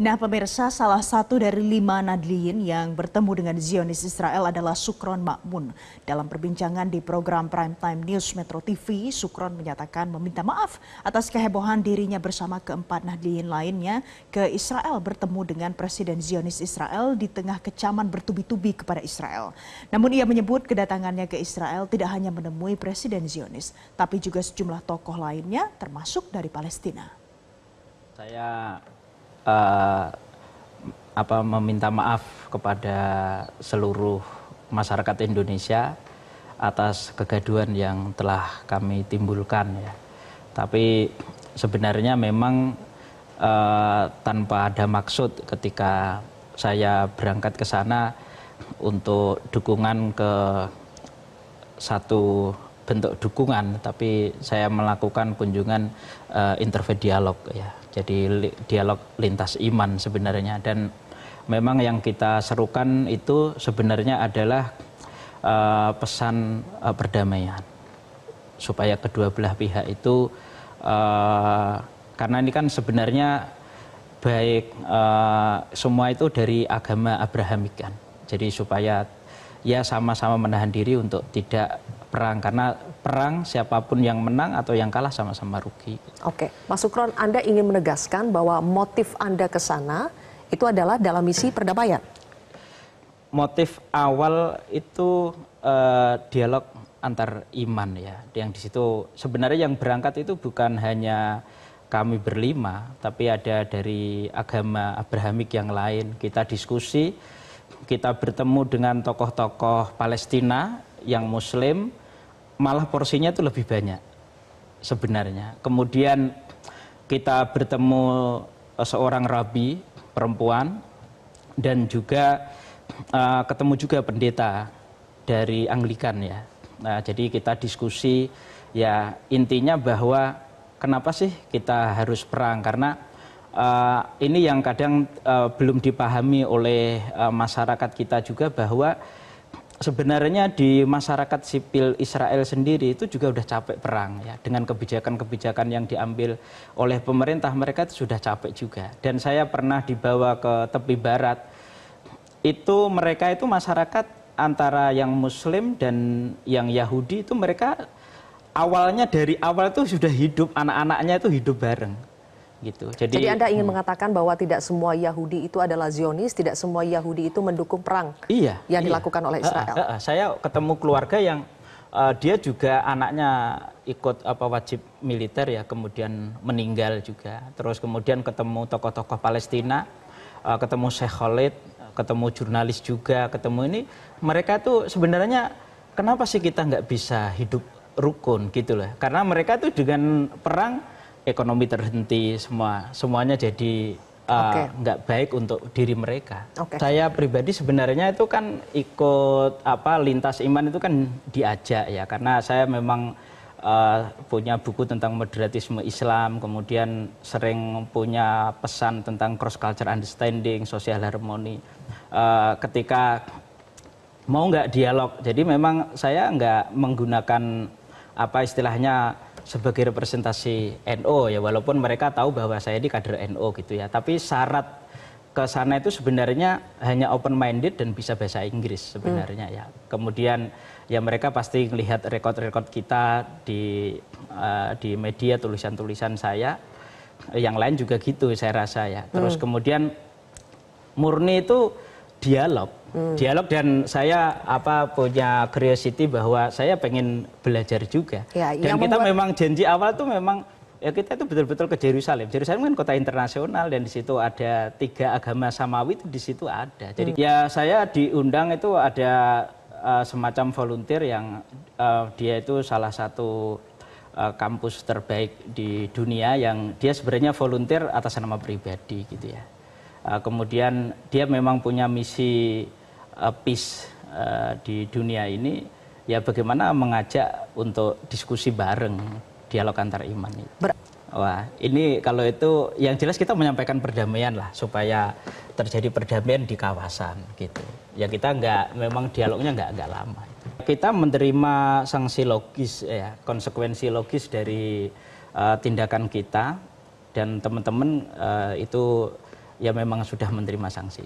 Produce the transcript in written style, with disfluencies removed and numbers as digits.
Nah, pemirsa, salah satu dari 5 Nadliyin yang bertemu dengan Zionis Israel adalah Sukron Ma'mun. Dalam perbincangan di program Primetime News Metro TV, Sukron menyatakan meminta maaf atas kehebohan dirinya bersama keempat Nadliyin lainnya ke Israel bertemu dengan Presiden Zionis Israel di tengah kecaman bertubi-tubi kepada Israel. Namun ia menyebut kedatangannya ke Israel tidak hanya menemui Presiden Zionis, tapi juga sejumlah tokoh lainnya termasuk dari Palestina. Saya meminta maaf kepada seluruh masyarakat Indonesia atas kegaduhan yang telah kami timbulkan ya. Tapi sebenarnya memang tanpa ada maksud ketika saya berangkat ke sana untuk dukungan ke satu bentuk dukungan, tapi saya melakukan kunjungan interfaith dialog ya. Jadi dialog lintas iman sebenarnya, dan memang yang kita serukan itu sebenarnya adalah pesan perdamaian supaya kedua belah pihak itu karena ini kan sebenarnya baik semua itu dari agama Abrahamik kan, jadi supaya ya sama-sama menahan diri untuk tidak perang, karena perang siapapun yang menang atau yang kalah sama-sama rugi. Oke, Mas Sukron, Anda ingin menegaskan bahwa motif Anda ke sana itu adalah dalam misi perdamaian? Motif awal itu dialog antar iman ya, yang di situ sebenarnya yang berangkat itu bukan hanya kami berlima, tapi ada dari agama Abrahamik yang lain. Kita diskusi, kita bertemu dengan tokoh-tokoh Palestina yang Muslim, malah porsinya itu lebih banyak sebenarnya. Kemudian kita bertemu seorang rabi perempuan dan juga ketemu juga pendeta dari Anglikan ya. Nah, jadi kita diskusi ya, intinya bahwa kenapa sih kita harus perang, karena ini yang kadang belum dipahami oleh masyarakat kita juga, bahwa sebenarnya di masyarakat sipil Israel sendiri itu juga udah capek perang ya, dengan kebijakan-kebijakan yang diambil oleh pemerintah. Mereka itu sudah capek juga. Dan saya pernah dibawa ke tepi barat, itu mereka itu masyarakat antara yang Muslim dan yang Yahudi itu, mereka awalnya dari awal itu sudah hidup, anak-anaknya itu hidup bareng gitu. Jadi Anda ingin mengatakan bahwa tidak semua Yahudi itu adalah Zionis, tidak semua Yahudi itu mendukung perang yang dilakukan oleh Israel. Saya ketemu keluarga yang dia juga anaknya ikut wajib militer ya, kemudian meninggal juga. Terus kemudian ketemu tokoh-tokoh Palestina, ketemu Sheikh Khalid, ketemu jurnalis juga, ketemu ini. Mereka tuh sebenarnya kenapa sih kita nggak bisa hidup rukun gitu loh? Karena mereka tuh dengan perang ekonomi terhenti, semuanya jadi nggak baik untuk diri mereka. Saya pribadi sebenarnya itu kan ikut lintas iman itu kan diajak ya, karena saya memang punya buku tentang moderatisme Islam, kemudian sering punya pesan tentang cross culture understanding, social harmony. Ketika mau nggak dialog, jadi memang saya nggak menggunakan istilahnya sebagai representasi NU ya, walaupun mereka tahu bahwa saya di kader NU gitu ya, tapi syarat ke sana itu sebenarnya hanya open minded dan bisa bahasa Inggris sebenarnya ya. Kemudian ya mereka pasti melihat rekod-rekod kita di media, tulisan-tulisan saya, yang lain juga gitu saya rasa ya. Terus kemudian murni itu dialog, dan saya punya curiosity bahwa saya pengen belajar juga. Ya, dan kita memang janji awal tuh memang ya, kita itu betul-betul ke Yerusalem. Yerusalem kan kota internasional, dan di situ ada 3 agama samawi, itu di situ ada. Jadi ya saya diundang, itu ada semacam volunteer yang dia itu salah satu kampus terbaik di dunia, yang dia sebenarnya volunteer atas nama pribadi gitu ya. Kemudian dia memang punya misi peace di dunia ini ya, bagaimana mengajak untuk diskusi bareng, dialog antar iman itu. Wah, ini kalau itu yang jelas kita menyampaikan perdamaian lah, supaya terjadi perdamaian di kawasan gitu. Ya kita memang dialognya nggak lama. Kita menerima sanksi logis ya, konsekuensi logis dari tindakan kita, dan teman-teman itu ya memang sudah menerima sanksi.